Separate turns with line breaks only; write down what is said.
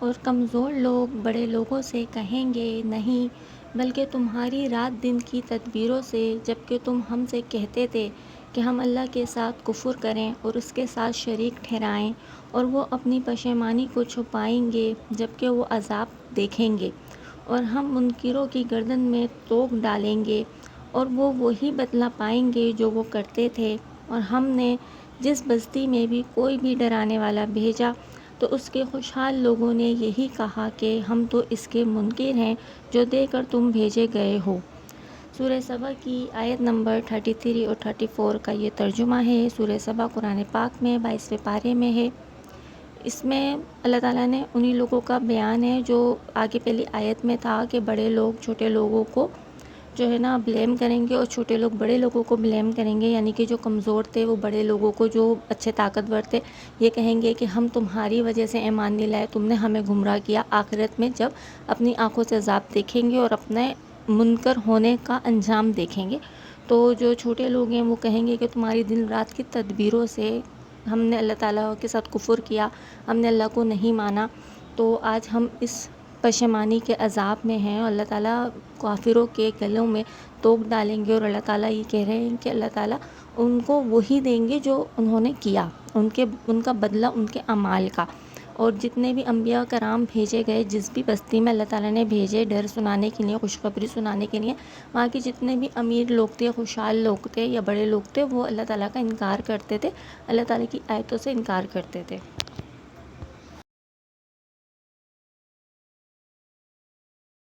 اور کمزور لوگ بڑے لوگوں سے کہیں گے نہیں، بلکہ تمہاری رات دن کی تدبیروں سے، جبکہ تم ہم سے کہتے تھے کہ ہم اللہ کے ساتھ کفر کریں اور اس کے ساتھ شریک ٹھہرائیں، اور وہ اپنی پشیمانی کو چھپائیں گے جبکہ وہ عذاب دیکھیں گے، اور ہم منکروں کی گردن میں توق ڈالیں گے اور وہ وہی بدلہ پائیں گے جو وہ کرتے تھے۔ اور ہم نے جس بستی میں بھی کوئی بھی ڈرانے والا بھیجا تو اس کے خوشحال لوگوں نے یہی کہا کہ ہم تو اس کے منکر ہیں جو دے کر تم بھیجے گئے ہو۔ سورہ سبا کی آیت نمبر 33 اور 34 کا یہ ترجمہ ہے۔ سورہ سبا قرآن پاک میں 22ویں پارے میں ہے۔ اس میں اللہ تعالیٰ نے انہی لوگوں کا بیان ہے جو آگے پہلی آیت میں تھا کہ بڑے لوگ چھوٹے لوگوں کو جو ہے نا بلیم کریں گے، اور چھوٹے لوگ بڑے لوگوں کو بلیم کریں گے، یعنی کہ جو کمزور تھے وہ بڑے لوگوں کو، جو اچھے طاقتور تھے، یہ کہیں گے کہ ہم تمہاری وجہ سے ایمان نہیں لائے، تم نے ہمیں گمراہ کیا۔ آخرت میں جب اپنی آنکھوں سے عذاب دیکھیں گے اور اپنے منکر ہونے کا انجام دیکھیں گے تو جو چھوٹے لوگ ہیں وہ کہیں گے کہ تمہاری دن رات کی تدبیروں سے ہم نے اللہ تعالیٰ کے ساتھ کفر کیا، ہم نے اللہ کو نہیں مانا، تو آج ہم اس پشیمانی کے عذاب میں ہیں، اور اللہ تعالیٰ کافروں کے گلوں میں توق ڈالیں گے، اور اللہ تعالیٰ یہ کہہ رہے ہیں کہ اللہ تعالیٰ ان کو وہی دیں گے جو انہوں نے کیا، ان کا بدلہ ان کے اعمال کا۔ اور جتنے بھی انبیاء کرام بھیجے گئے، جس بھی بستی میں اللہ تعالیٰ نے بھیجے ڈر سنانے کے لیے، خوشخبری سنانے کے لیے، وہاں کے جتنے بھی امیر لوگ تھے، خوشحال لوگ تھے یا بڑے لوگ تھے، وہ اللہ تعالیٰ کا انکار کرتے تھے، اللہ تعالیٰ کی آیتوں سے انکار کرتے تھے۔